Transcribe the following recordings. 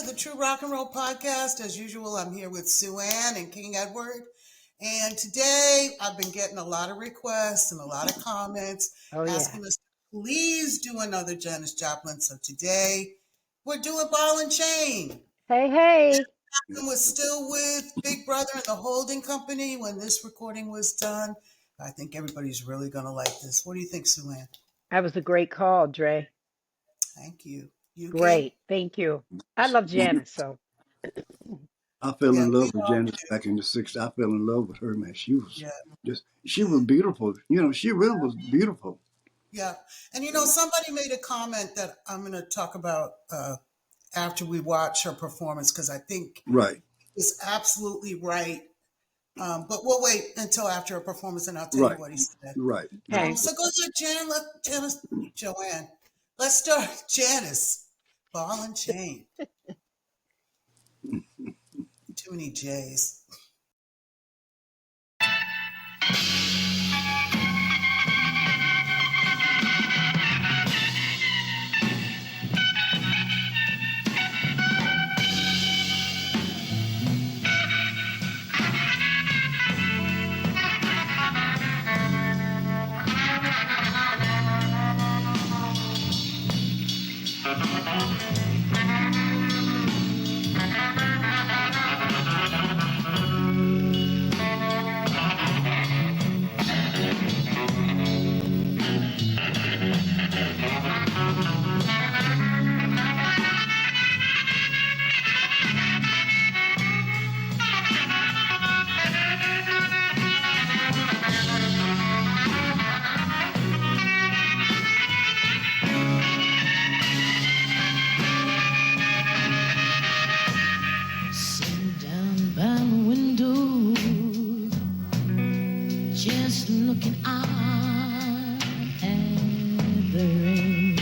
to the True Rock and Roll Podcast. As usual, I'm here with Sue Ann and King Edward. And today I've been getting a lot of requests and a lot of comments asking us to please do another Janis Joplin. So today we're doing Ball and Chain. Hey. Joplin was still with Big Brother and the holding company when this recording was done. I think everybody's really going to like this. What do you think, Sue Ann? That was a great call, Dre. Thank you. You Great. King? Thank you. I love Janis, so. I fell Yeah, in we love with all Janis do. back in the 60s. I fell in love with her, man. She was Yeah. she was beautiful. She really was beautiful. Yeah. And somebody made a comment that I'm going to talk about after we watch her performance because I think Right. it's absolutely right. But we'll wait until after her performance and I'll tell you Right. what he said. Right. Okay. So go ahead, Janice, Joanne. Let's start. Janis, Ball and Chain. Too many J's. Sitting down by the window, just looking out at the rain.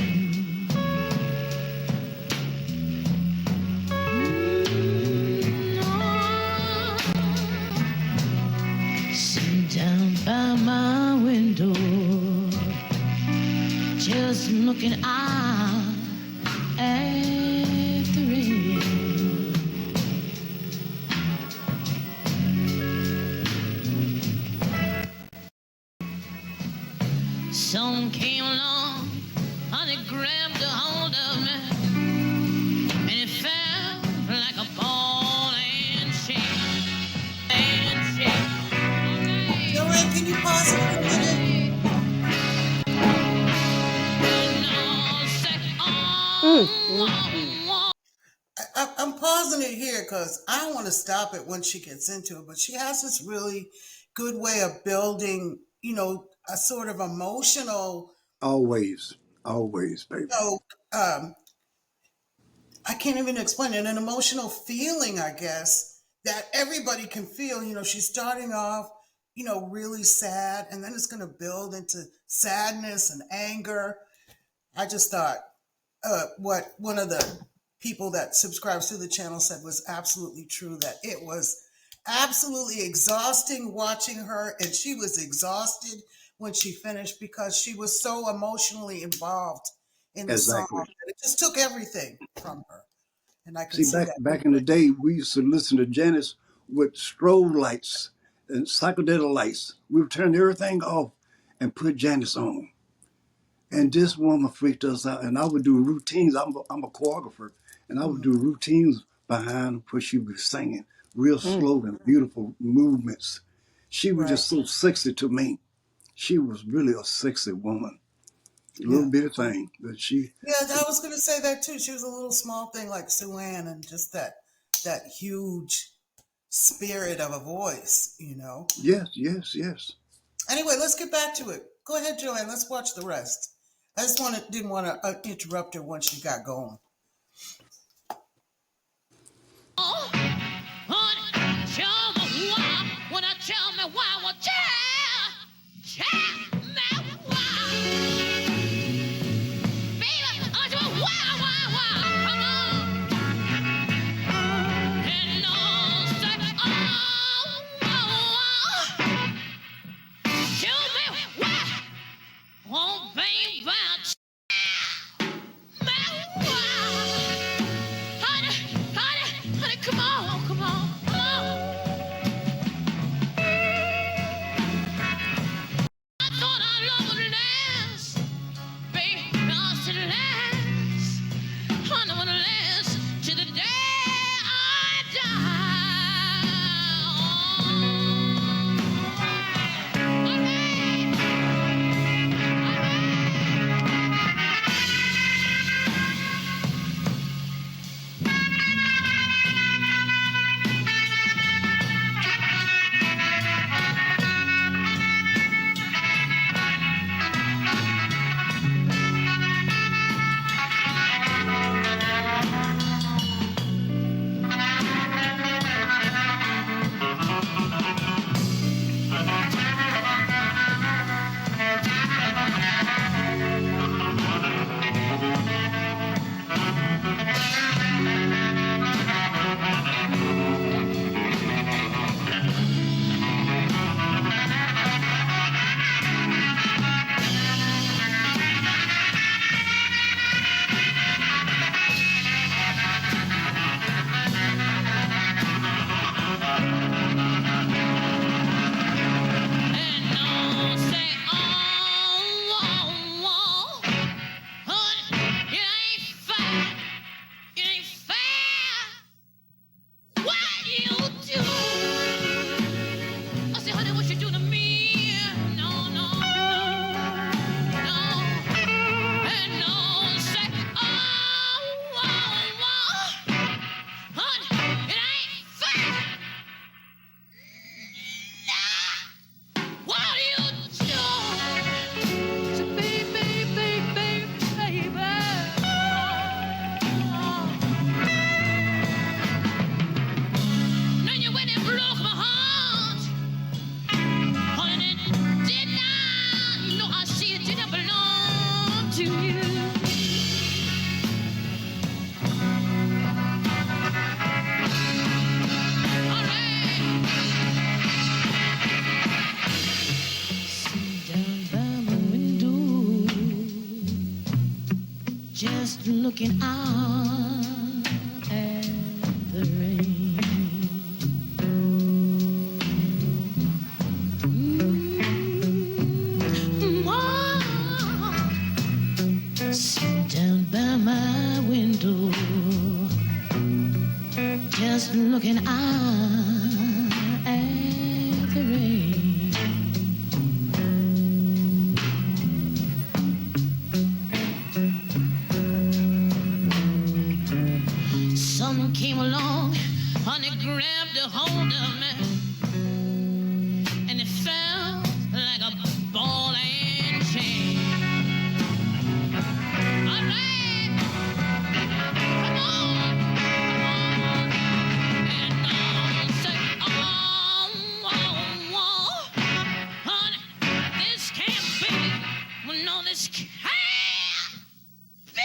Sitting down by my window, just looking out at the rain. Someone came along and it grabbed a hold of me, and it felt like a ball and chain. Joanne, can you pause it for a minute? I'm pausing it here because I don't want to stop it when she gets into it, but she has this really good way of building, a sort of emotional, Always, baby. um, I can't even explain it, an emotional feeling, I guess, that everybody can feel. She's starting off, really sad, and then it's going to build into sadness and anger. I just thought what one of the people that subscribes to the channel said was absolutely true, that it was absolutely exhausting watching her, and she was exhausted when she finished because she was so emotionally involved in the song. Exactly. It just took everything from her. And I could See, see that. back in the day, we used to listen to Janis with strobe lights and psychedelic lights. We would turn everything off and put Janis on. And this woman freaked us out. And I would do routines. I'm a choreographer. And I would do routines behind what she was singing. Real slow and beautiful movements. She was Right. just so sexy to me. She was really a sexy woman. A little Yeah. bitty thing. But she, Yeah, I was going to say that too. She was a little small thing like Sue Ann, and just that huge spirit of a voice. yes. Anyway, let's get back to it. Go ahead, Joanne. Let's watch the rest. I just didn't want to interrupt her once she got going. Oh, baby, looking out at the rain. Sit down by my window, just looking out at the rain. Someone came along and it grabbed a hold of me, and it felt like a ball and chain. All right, come on, and say, oh, honey, this can't be. Well, no, this can't be.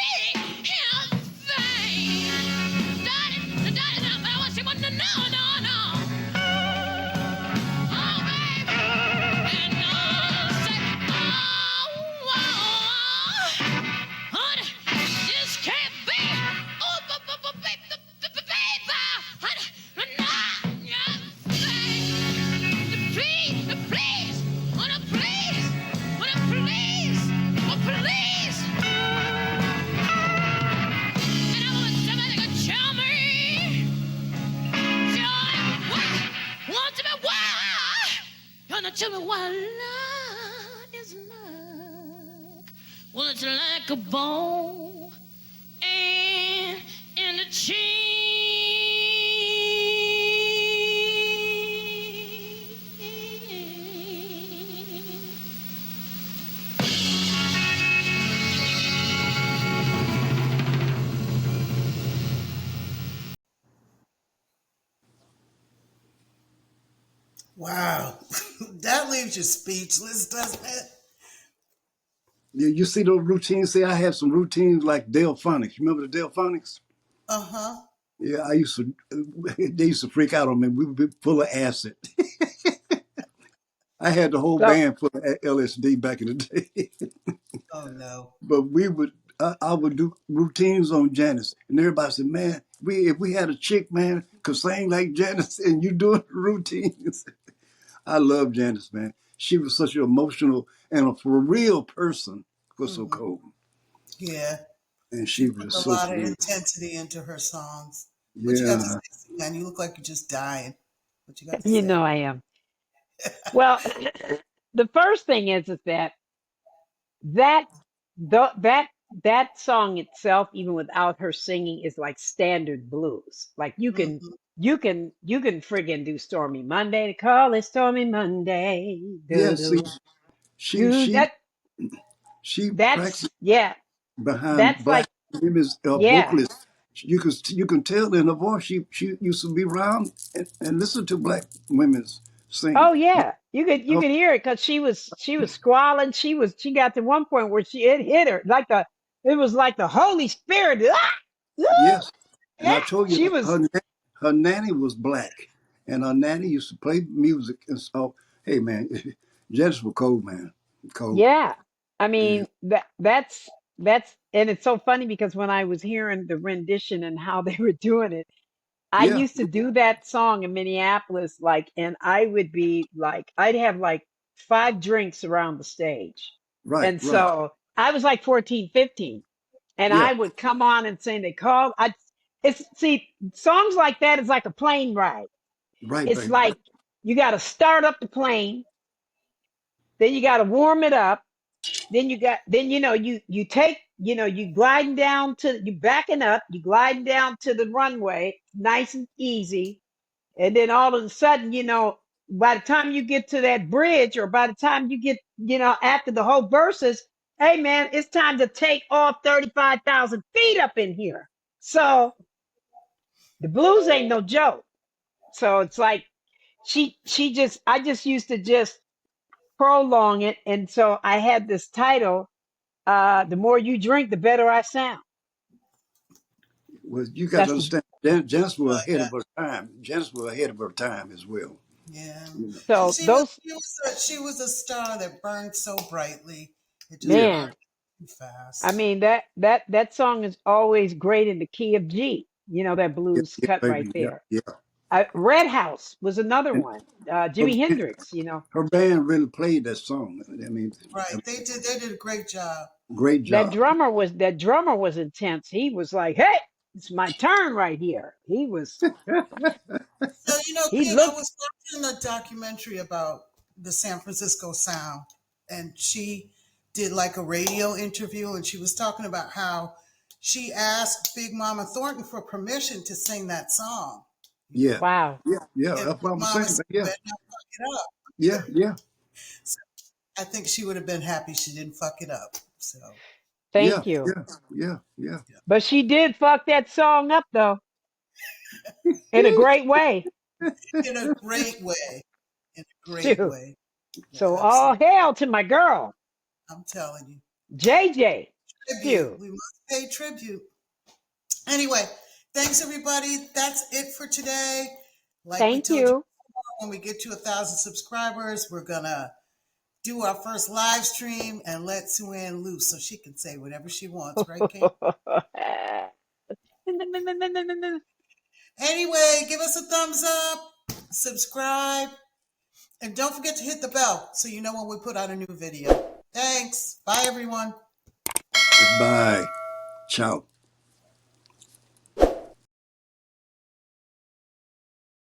Tell me what love is like. Well, it's like a ball and in a chain. Wow. That leaves you speechless, doesn't it? You see those routines? See, I had some routines like Delphonics. You remember the Delphonics? Uh-huh. Yeah, I used to. They used to freak out on me. We would be full of acid. I had the whole So band full of LSD back in the day. Oh no. But we would, I would do routines on Janis, and everybody said, "Man, if we had a chick, man, could sing like Janis, and you doing routines." I love Janis, man. She was such an emotional and a for real person. Was so Hmm. cold, Yeah. and She she put was a so lot of for real. intensity into her songs. What you got to Yeah, say, man? You look like you're just dying. What you got to you say? know I am. Well, the first thing is that that that that song itself, even without her singing, is like standard blues. Like Hmm. you can friggin' do Stormy Monday. To call it Stormy Monday. yeah. Do See, do. she You she she that's practiced yeah. behind That's black like women's yeah. vocalists. You can tell in her voice she used to be around and listen to black women's sing. Oh yeah, you Her- could hear it because she was squalling. She got to one point where it hit her like it was like the Holy Spirit. Ah! Ah! yes, and I Ah! told you She was her nanny was black, and her nanny used to play music and so. Hey man, Jess was cold, man, cold. yeah. I Yeah, mean that's and it's so funny because when I was hearing the rendition and how they were doing it, I yeah, used to do that song in Minneapolis, like, and I would be like, I'd have like 5 drinks around the stage. right, And right, so I was like 14, 15, and yeah, I would come on and sing. They called, it's, see, songs like that is like a plane ride. right, It's baby. like you got to start up the plane, then you got to warm it up. Then, you take, you gliding down you backing up, you gliding down to the runway, nice and easy. And then all of a sudden, by the time you get to that bridge, or by the time you get, after the whole verses, hey man, it's time to take off 35,000 feet up in here. So the blues ain't no joke. So it's like I just used to just prolong it. And so I had this title, The More You Drink, the Better I Sound. Well, you got to That's the, understand, Janice was Love ahead of that. her time. Janice was ahead of her time as well. Yeah. You know. And so she was those, she was a star that burned so brightly. It just Yeah, man, burned. Too I fast. mean that song is always great in the key of G. You know that Yeah, blues yeah, cut right baby. Yeah, there. yeah. Red House was another And one. her, Jimi Hendrix. You know her band really played that song. I Right. They did a great job. great job. that drummer was intense. He was like, "Hey, it's my turn right here." So, He King, I looked. was watching a documentary about the San Francisco Sound, and she did like a radio interview, and she was talking about how she asked Big Mama Thornton for permission to sing that song, Yeah, Wow. yeah, yeah. and That's what Big I'm Mama saying. said, Yeah, "Better not fuck it up." yeah, yeah, So I think she would have been happy she didn't fuck it up. So, yeah, Thank you. yeah, yeah, yeah. But she did fuck that song up though, in a great way. in a great way, in a great Shoot. way. Yeah, So all absolutely. hail to my girl, I'm telling you. JJ. Tribute. Shoot. We must pay tribute. Anyway, thanks everybody. That's it for today. Like we Thank told you you. before, when we get to 1,000 subscribers, we're gonna do our first live stream and let Sue Ann loose so she can say whatever she wants, right, King? Anyway, give us a thumbs up, subscribe, and don't forget to hit the bell so you know when we put out a new video. Thanks. Bye, everyone. Goodbye. Ciao.